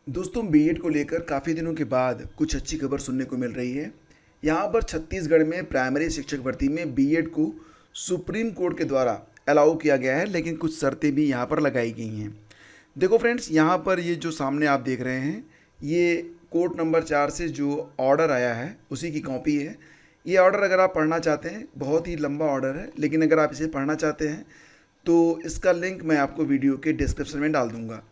दोस्तों बीएड को लेकर काफ़ी दिनों के बाद कुछ अच्छी खबर सुनने को मिल रही है। यहाँ पर छत्तीसगढ़ में प्राइमरी शिक्षक भर्ती में बीएड को सुप्रीम कोर्ट के द्वारा अलाउ किया गया है, लेकिन कुछ शर्तें भी यहाँ पर लगाई गई हैं। देखो फ्रेंड्स, यहाँ पर ये जो सामने आप देख रहे हैं, ये कोर्ट नंबर 4 से जो ऑर्डर आया है उसी की कॉपी है। ये ऑर्डर अगर आप पढ़ना चाहते हैं, बहुत ही लंबा ऑर्डर है, लेकिन अगर आप इसे पढ़ना चाहते हैं तो इसका लिंक मैं आपको वीडियो के डिस्क्रिप्शन में डाल दूँगा।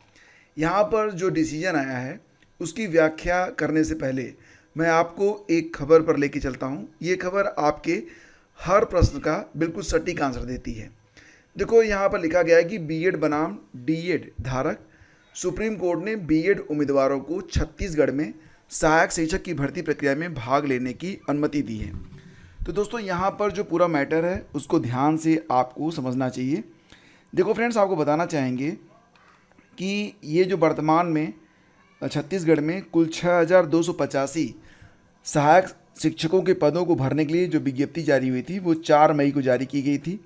यहाँ पर जो डिसीजन आया है उसकी व्याख्या करने से पहले मैं आपको एक खबर पर लेके चलता हूँ। ये खबर आपके हर प्रश्न का बिल्कुल सटीक आंसर देती है। देखो, यहाँ पर लिखा गया है कि बीएड बनाम डीएड धारक सुप्रीम कोर्ट ने बीएड उम्मीदवारों को छत्तीसगढ़ में सहायक शिक्षक की भर्ती प्रक्रिया में भाग लेने की अनुमति दी है। तो दोस्तों, यहाँ पर जो पूरा मैटर है उसको ध्यान से आपको समझना चाहिए। देखो फ्रेंड्स, आपको बताना चाहेंगे कि ये जो वर्तमान में छत्तीसगढ़ में कुल 6,285 सहायक शिक्षकों के पदों को भरने के लिए जो विज्ञप्ति जारी हुई थी वो 4 मई को जारी की गई थी।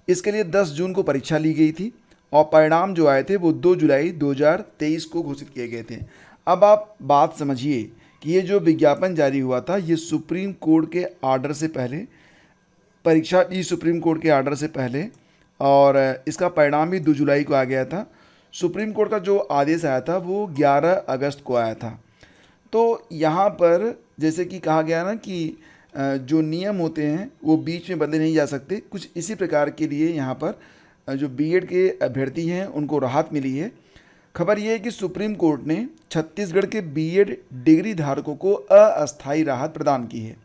इसके लिए 10 जून को परीक्षा ली गई थी और परिणाम जो आए थे वो 2 जुलाई 2023 को घोषित किए गए थे। अब आप बात समझिए कि ये जो विज्ञापन जारी हुआ था ये सुप्रीम कोर्ट के आर्डर से पहले, परीक्षा ली सुप्रीम कोर्ट के आर्डर से पहले, और इसका परिणाम भी 2 जुलाई को आ गया था। सुप्रीम कोर्ट का जो आदेश आया था वो 11 अगस्त को आया था। तो यहाँ पर जैसे कि कहा गया ना कि जो नियम होते हैं वो बीच में बदले नहीं जा सकते, कुछ इसी प्रकार के लिए यहाँ पर जो बीएड के अभ्यर्थी हैं उनको राहत मिली है। खबर ये है कि सुप्रीम कोर्ट ने छत्तीसगढ़ के बीएड डिग्री धारकों को अस्थायी राहत प्रदान की है।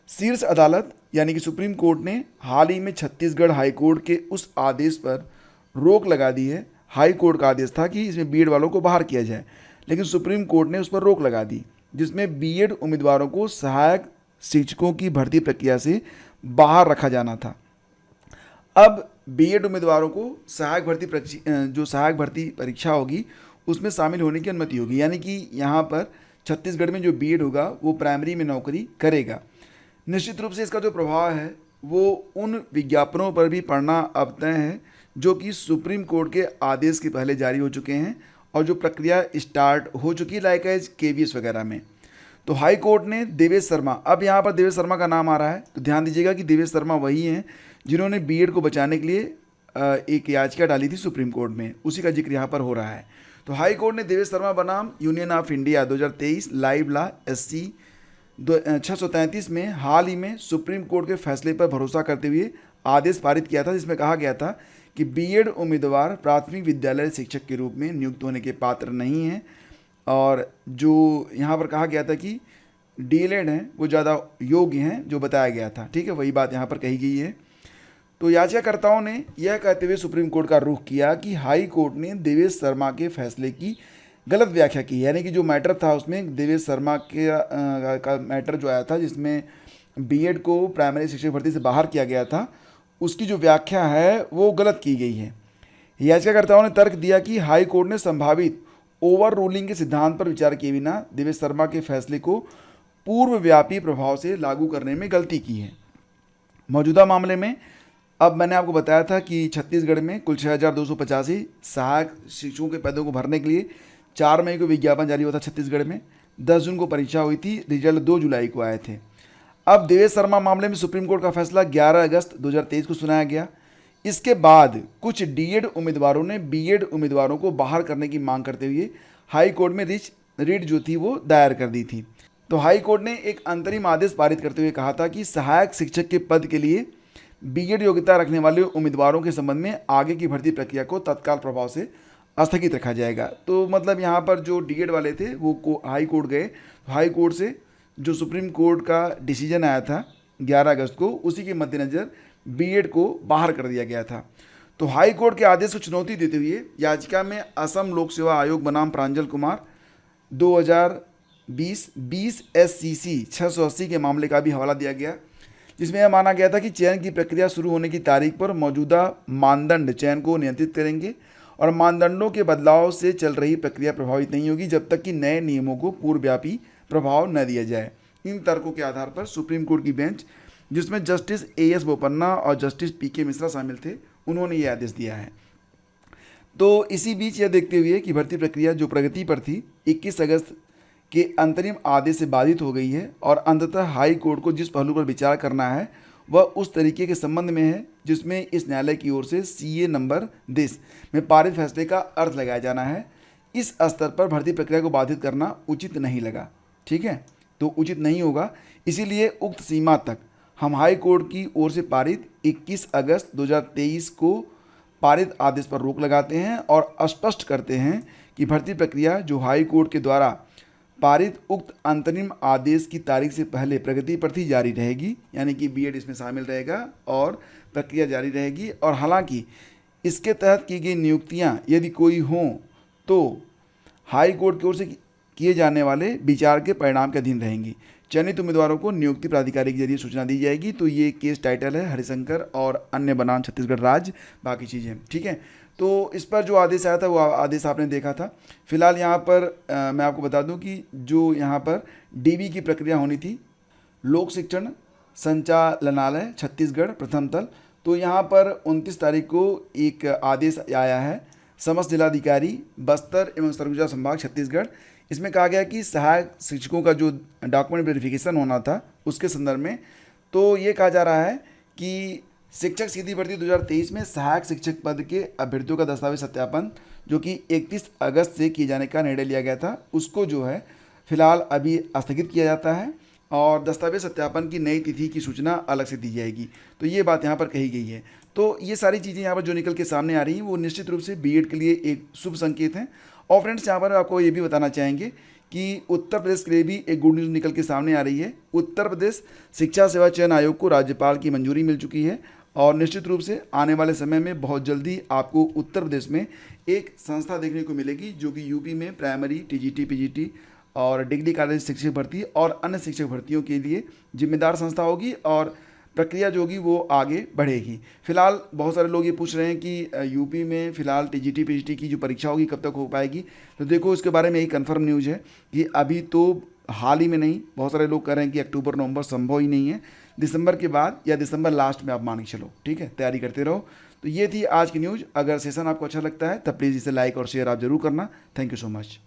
शीर्ष अदालत यानी कि सुप्रीम कोर्ट ने हाल ही में छत्तीसगढ़ हाई कोर्ट के उस आदेश पर रोक लगा दी है। हाई कोर्ट का आदेश था कि इसमें बीएड वालों को बाहर किया जाए, लेकिन सुप्रीम कोर्ट ने उस पर रोक लगा दी, जिसमें बीएड उम्मीदवारों को सहायक शिक्षकों की भर्ती प्रक्रिया से बाहर रखा जाना था। अब बीएड उम्मीदवारों को जो सहायक भर्ती परीक्षा होगी उसमें शामिल होने की अनुमति होगी, यानी कि यहाँ पर छत्तीसगढ़ में जो बीएड होगा वो प्राइमरी में नौकरी करेगा। निश्चित रूप से इसका जो प्रभाव है वो उन विज्ञापनों पर भी पड़ना अब तय है जो कि सुप्रीम कोर्ट के आदेश के पहले जारी हो चुके हैं और जो प्रक्रिया स्टार्ट हो चुकी है लाइक एज केवीएस वगैरह में। तो हाई कोर्ट ने देवेश शर्मा, अब यहाँ पर देवेश शर्मा का नाम आ रहा है, तो ध्यान दीजिएगा कि देवेश शर्मा वही हैं जिन्होंने बीएड को बचाने के लिए एक याचिका डाली थी सुप्रीम कोर्ट में, उसी का जिक्र यहाँ पर हो रहा है। तो हाई कोर्ट ने देवेश शर्मा बनाम Union of India 2023 live law SC 633 में हाल ही में सुप्रीम कोर्ट के फैसले पर भरोसा करते हुए आदेश पारित किया था, जिसमें कहा गया था कि बीएड उम्मीदवार प्राथमिक विद्यालय शिक्षक के रूप में नियुक्त होने के पात्र नहीं हैं, और जो यहाँ पर कहा गया था कि डीएलएड हैं वो ज़्यादा योग्य हैं जो बताया गया था। ठीक है, वही बात यहाँ पर कही गई है। तो याचिकाकर्ताओं ने यह कहते हुए सुप्रीम कोर्ट का रुख किया कि हाई कोर्ट ने देवेश शर्मा के फैसले की गलत व्याख्या की, यानी कि जो मैटर था उसमें देवेश शर्मा का मैटर जो आया था जिसमें बीएड को प्राइमरी शिक्षक भर्ती से बाहर किया गया था, उसकी जो व्याख्या है वो गलत की गई है। याचिकाकर्ताओं ने तर्क दिया कि हाई कोर्ट ने संभावित ओवर रूलिंग के सिद्धांत पर विचार किए बिना देवेश शर्मा के फैसले को पूर्वव्यापी प्रभाव से लागू करने में गलती की है। मौजूदा मामले में अब मैंने आपको बताया था कि छत्तीसगढ़ में कुल 6,285 सहायक शिक्षकों के पदों को भरने के लिए 4 मई को विज्ञापन जारी हुआ था छत्तीसगढ़ में, 10 जून को परीक्षा हुई थी, रिजल्ट 2 जुलाई को आए थे। अब देवेश शर्मा मामले में सुप्रीम कोर्ट का फैसला 11 अगस्त 2023 को सुनाया गया। इसके बाद कुछ डीएड उम्मीदवारों ने बीएड उम्मीदवारों को बाहर करने की मांग करते हुए हाई कोर्ट में रिट जो थी वो दायर कर दी थी। तो हाई कोर्ट ने एक अंतरिम आदेश पारित करते हुए कहा था कि सहायक शिक्षक के पद के लिए बीएड योग्यता रखने वाले उम्मीदवारों के संबंध में आगे की भर्ती प्रक्रिया को तत्काल प्रभाव से स्थगित रखा जाएगा। तो मतलब यहाँ पर जो डीएड वाले थे वो हाई कोर्ट गए, हाई कोर्ट से जो सुप्रीम कोर्ट का डिसीजन आया था 11 अगस्त को, उसी के मद्देनज़र बीएड को बाहर कर दिया गया था। तो हाई कोर्ट के आदेश को चुनौती देते हुए याचिका में असम लोक सेवा आयोग बनाम प्रांजल कुमार 2020 SCC 680 के मामले का भी हवाला दिया गया, जिसमें यह माना गया था कि चयन की प्रक्रिया शुरू होने की तारीख पर मौजूदा मानदंड चयन को नियंत्रित करेंगे और मानदंडों के बदलाव से चल रही प्रक्रिया प्रभावित नहीं होगी जब तक कि नए नियमों को पूर्वव्यापी प्रभाव न दिया जाए। इन तर्कों के आधार पर सुप्रीम कोर्ट की बेंच, जिसमें जस्टिस AS बोपन्ना और जस्टिस PK मिश्रा शामिल थे, उन्होंने ये आदेश दिया है। तो इसी बीच यह देखते हुए कि भर्ती प्रक्रिया जो प्रगति पर थी 21 अगस्त के अंतरिम आदेश से बाधित हो गई है और अंततः हाई कोर्ट को जिस पहलू पर विचार करना है वह उस तरीके के संबंध में है जिसमें इस न्यायालय की ओर से CA नंबर 10 में पारित फैसले का अर्थ लगाया जाना है। इस स्तर पर भर्ती प्रक्रिया को बाधित करना उचित नहीं लगा। ठीक है, तो उचित नहीं होगा, इसीलिए उक्त सीमा तक हम हाई कोर्ट की ओर से पारित 21 अगस्त 2023 को पारित आदेश पर रोक लगाते हैं और स्पष्ट करते हैं कि भर्ती प्रक्रिया जो हाई कोर्ट के द्वारा पारित उक्त अंतरिम आदेश की तारीख से पहले प्रगति पर थी जारी रहेगी, यानी कि B.Ed इसमें शामिल रहेगा और प्रक्रिया जारी रहेगी। और हालांकि इसके तहत की गई नियुक्तियां यदि कोई हों तो हाई कोर्ट की ओर से किए जाने वाले विचार के परिणाम के अधीन रहेंगी। चयनित उम्मीदवारों को नियुक्ति प्राधिकारी के जरिए सूचना दी जाएगी। तो ये केस टाइटल है हरिशंकर और अन्य बनाम छत्तीसगढ़ राज्य, बाकी चीज़ें। ठीक है, तो इस पर जो आदेश आया था वो आदेश आपने देखा था। फिलहाल यहाँ पर मैं आपको बता दूं कि जो यहाँ पर DB की प्रक्रिया होनी थी, लोक शिक्षण संचालनालय छत्तीसगढ़ प्रथम तल, तो यहाँ पर 29 तारीख को एक आदेश आया है समस्त जिलाधिकारी बस्तर एवं सरगुजा संभाग छत्तीसगढ़। इसमें कहा गया कि सहायक शिक्षकों का जो डॉक्यूमेंट वेरिफिकेशन होना था उसके संदर्भ में, तो ये कहा जा रहा है कि शिक्षक सीधी भर्ती 2023 में सहायक शिक्षक पद के अभ्यर्थियों का दस्तावेज सत्यापन जो कि 31 अगस्त से किए जाने का निर्णय लिया गया था, उसको जो है फिलहाल अभी स्थगित किया जाता है और दस्तावेज सत्यापन की नई तिथि की सूचना अलग से दी जाएगी। तो ये बात यहाँ पर कही गई है। तो ये सारी चीज़ें यहाँ पर जो निकल के सामने आ रही हैं वो निश्चित रूप से B.Ed के लिए एक शुभ संकेत हैं। और फ्रेंड्स, यहाँ पर आपको ये भी बताना चाहेंगे कि उत्तर प्रदेश के लिए भी एक गुड न्यूज़ निकल के सामने आ रही है। उत्तर प्रदेश शिक्षा सेवा चयन आयोग को राज्यपाल की मंजूरी मिल चुकी है और निश्चित रूप से आने वाले समय में बहुत जल्दी आपको उत्तर प्रदेश में एक संस्था देखने को मिलेगी जो कि यूपी में प्राइमरी TGT PGT और डिग्री कॉलेज शिक्षक भर्ती और अन्य शिक्षक भर्तियों के लिए जिम्मेदार संस्था होगी और प्रक्रिया जो होगी वो आगे बढ़ेगी। फिलहाल बहुत सारे लोग ये पूछ रहे हैं कि यूपी में फ़िलहाल TGT PGT की जो परीक्षा होगी कब तक हो पाएगी। तो देखो, इसके बारे में यही कन्फर्म न्यूज़ है कि अभी तो हाल ही में नहीं, बहुत सारे लोग कह रहे हैं कि अक्टूबर नवंबर संभव ही नहीं है, दिसंबर के बाद या दिसंबर लास्ट में आप मान के चलो। ठीक है, तैयारी करते रहो। तो ये थी आज की न्यूज़। अगर सेशन आपको अच्छा लगता है तब प्लीज़ इसे लाइक और शेयर आप जरूर करना। Thank you so much.